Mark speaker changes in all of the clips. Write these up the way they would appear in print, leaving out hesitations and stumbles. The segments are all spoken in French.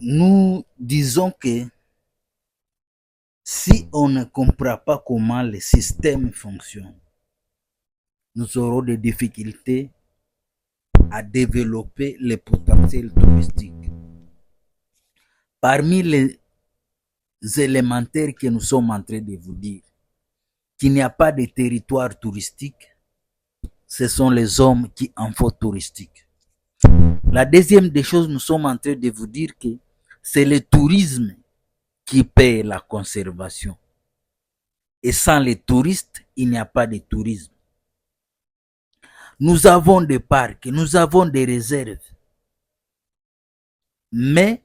Speaker 1: Nous disons que si on ne comprend pas comment le système fonctionne, nous aurons des difficultés à développer les potentiels touristiques. Parmi les élémentaires que nous sommes en train de vous dire, qu'il n'y a pas de territoire touristique, ce sont les hommes qui en font touristique. La deuxième des choses, nous sommes en train de vous dire que c'est le tourisme qui paie la conservation. Et sans les touristes, il n'y a pas de tourisme. Nous avons des parcs, nous avons des réserves. Mais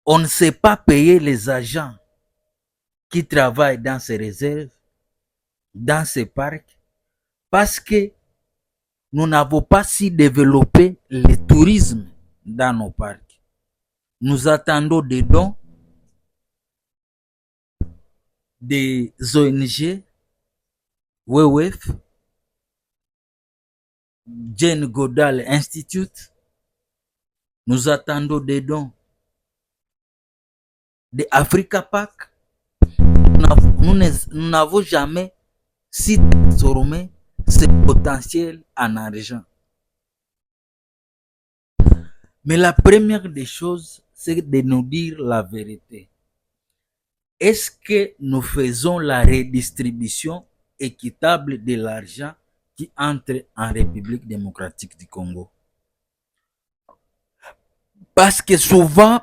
Speaker 1: on ne sait pas payer les agents qui travaillent dans ces réserves, dans ces parcs, parce que nous n'avons pas si développé le tourisme dans nos parcs. Nous attendons des dons des ONG, WWF, Jane Goodall Institute. Nous attendons des dons de Africa Park. Nous n'avons jamais si transformé ce potentiel en argent. Mais la première des choses, c'est de nous dire la vérité. Est-ce que nous faisons la redistribution équitable de l'argent qui entre en République démocratique du Congo? Parce que souvent,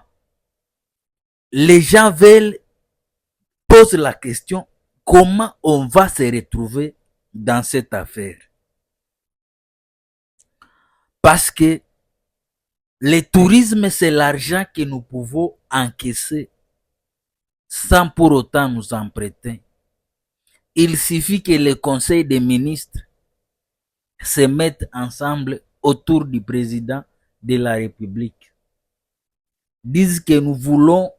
Speaker 1: les gens posent la question, comment on va se retrouver dans cette affaire? Parce que le tourisme, c'est l'argent que nous pouvons encaisser sans pour autant nous en prêter. Il suffit que le conseil des ministres se mette ensemble autour du président de la République, disent que nous voulons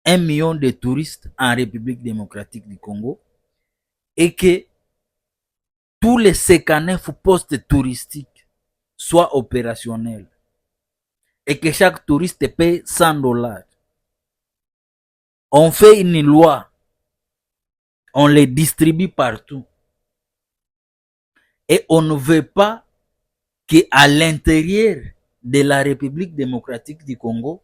Speaker 1: 1 million de touristes en République démocratique du Congo et que tous les 59 postes touristiques soient opérationnels et que chaque touriste paye $100. On fait une loi, on les distribue partout et on ne veut pas qu'à l'intérieur de la République démocratique du Congo,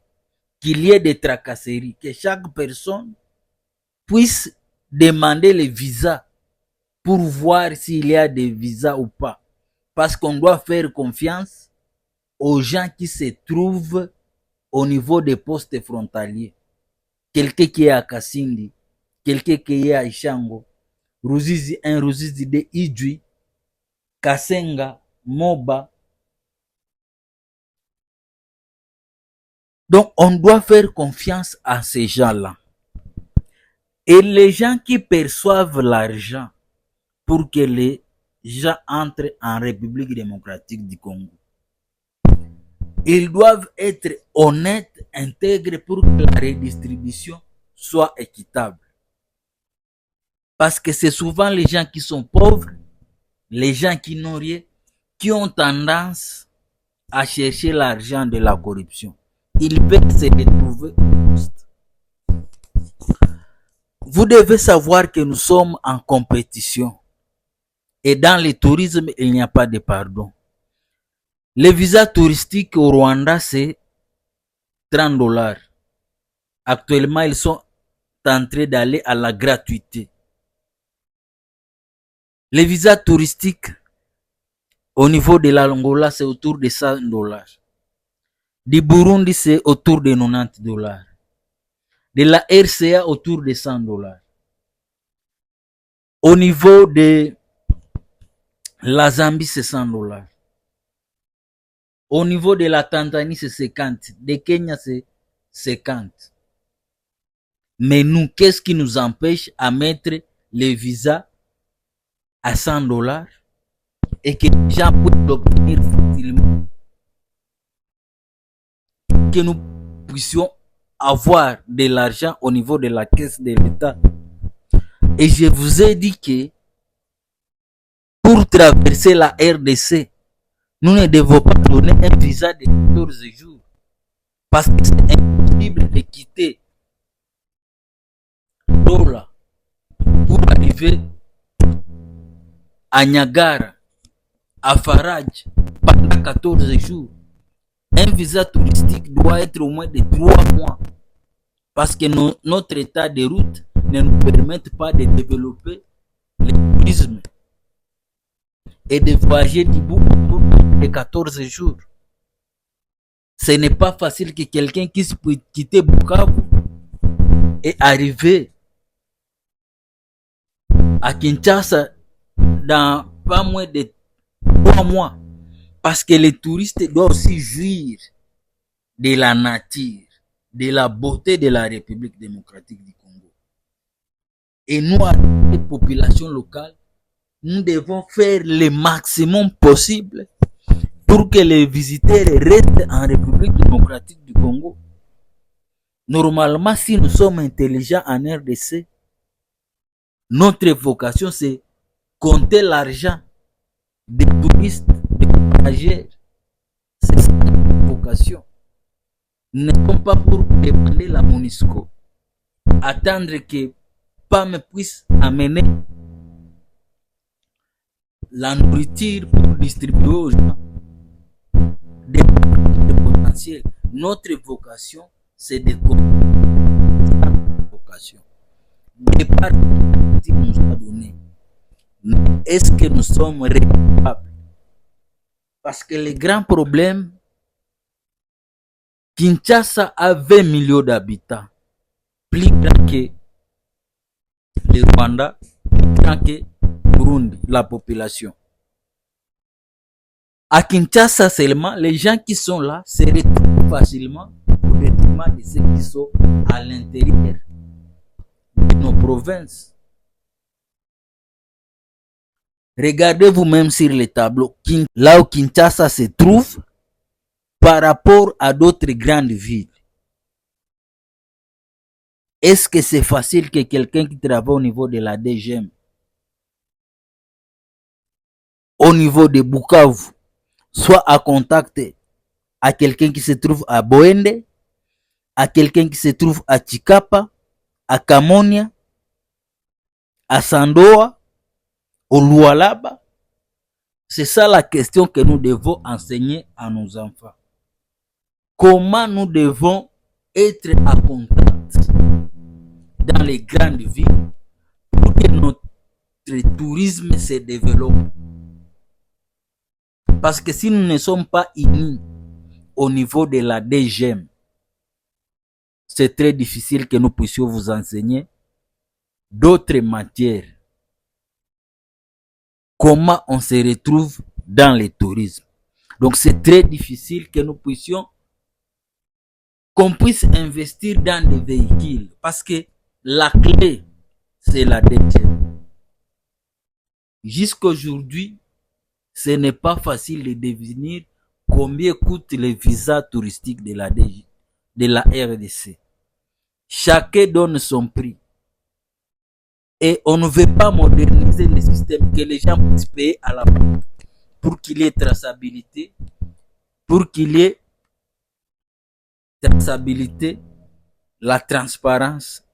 Speaker 1: qu'il y ait des tracasseries, que chaque personne puisse demander les visas pour voir s'il y a des visas ou pas. Parce qu'on doit faire confiance aux gens qui se trouvent au niveau des postes frontaliers. Quelqu'un qui est à Kasindi, quelqu'un qui est à Ishango, Ruzizi 1, Ruzizi 2, Idjui, Kasenga, Moba. Donc, on doit faire confiance à ces gens-là. Et les gens qui perçoivent l'argent pour que les gens entrent en République démocratique du Congo, ils doivent être honnêtes, intègres pour que la redistribution soit équitable. Parce que c'est souvent les gens qui sont pauvres, les gens qui n'ont rien, qui ont tendance à chercher l'argent de la corruption. Ils peuvent se retrouver au poste. Vous devez savoir que nous sommes en compétition. Et dans le tourisme, il n'y a pas de pardon. Les visas touristiques au Rwanda, c'est $30. Actuellement, ils sont en train d'aller à la gratuité. Les visas touristiques au niveau de l'Angola, c'est autour de $100. Du Burundi, c'est autour de $90. De la RCA, autour de $100. Au niveau de la Zambie, c'est $100. Au niveau de la Tanzanie, c'est 50. De Kenya, c'est 50. Mais nous, qu'est-ce qui nous empêche à mettre les visas à $100 et que les gens puissent l'obtenir facilement? Que nous puissions avoir de l'argent au niveau de la caisse de l'État. Et je vous ai dit que pour traverser la RDC, nous ne devons pas donner un visa de 14 jours. Parce que c'est impossible de quitter Dola pour arriver à Niagara, à Farage, pendant 14 jours. Un visa touristique doit être au moins de 3 mois. Parce que notre état de route ne nous permet pas de développer le tourisme et de voyager du bout pour de 14 jours. Ce n'est pas facile que quelqu'un qui puisse quitter Bukavu et arriver à Kinshasa dans pas moins de 3 mois. Parce que les touristes doivent aussi jouir de la nature, de la beauté de la République démocratique du Congo. Et nous, les populations locales, nous devons faire le maximum possible pour que les visiteurs restent en République démocratique du Congo. Normalement, si nous sommes intelligents en RDC, notre vocation, c'est compter l'argent des touristes, des voyageurs. C'est ça notre vocation. Nous ne sommes pas pour demander la MONUSCO, attendre que PAM puisse amener la nourriture pour distribuer aux gens des potentiels. Notre vocation, c'est de vocation. De par ce qu'on nous a donné, est-ce que nous sommes récapables? Parce que le grand problème, Kinshasa a 20 millions d'habitants, plus grand que le Rwanda, plus grand que Burundi, la population. À Kinshasa seulement, les gens qui sont là se retrouvent facilement au détriment de ceux qui sont à l'intérieur de nos provinces. Regardez vous-même sur le tableau, là où Kinshasa se trouve par rapport à d'autres grandes villes. Est-ce que c'est facile que quelqu'un qui travaille au niveau de la DGM, au niveau de Bukavu, soit à contact à quelqu'un qui se trouve à Boende, à quelqu'un qui se trouve à Chikapa, à Kamonia, à Sandoa, au Lualaba? C'est ça la question que nous devons enseigner à nos enfants. Comment nous devons être à contact dans les grandes villes pour que notre tourisme se développe. Parce que si nous ne sommes pas unis au niveau de la DGM, c'est très difficile que nous puissions vous enseigner d'autres matières. Comment on se retrouve dans le tourisme. Donc c'est très difficile que nous puissions, qu'on puisse investir dans des véhicules. Parce que la clé, c'est la DGM. Jusqu'aujourd'hui, ce n'est pas facile de deviner combien coûtent les visas touristiques de la RDC. Chacun donne son prix. Et on ne veut pas moderniser le système, que les gens puissent payer à la banque pour qu'il y ait traçabilité, la transparence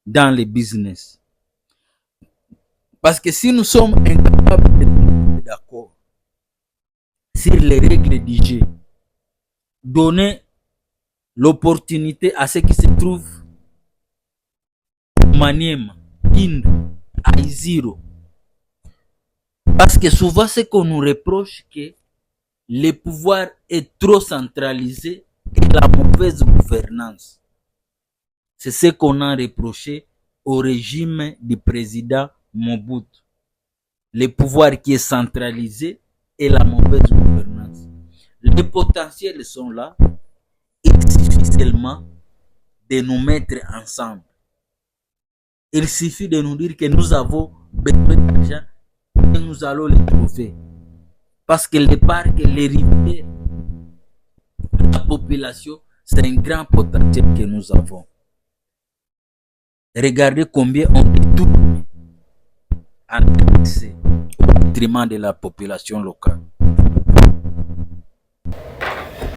Speaker 1: dans les business. Parce que si nous sommes incapables de nous d'accord sur les règles du jeu, donner l'opportunité à ceux qui se trouvent au Maniema, Kindu, à Iziro. Parce que souvent, ce qu'on nous reproche, que le pouvoir est trop centralisé et la mauvaise gouvernance. C'est ce qu'on a reproché au régime du président Mobutu. Le pouvoir qui est centralisé et la mauvaise gouvernance. Les potentiels sont là. Il suffit seulement de nous mettre ensemble. Il suffit de nous dire que nous avons besoin d'argent et nous allons les trouver. Parce que les parcs, les rivières, la population, c'est un grand potentiel que nous avons. Regardez combien on détourne en accès au détriment de la population locale.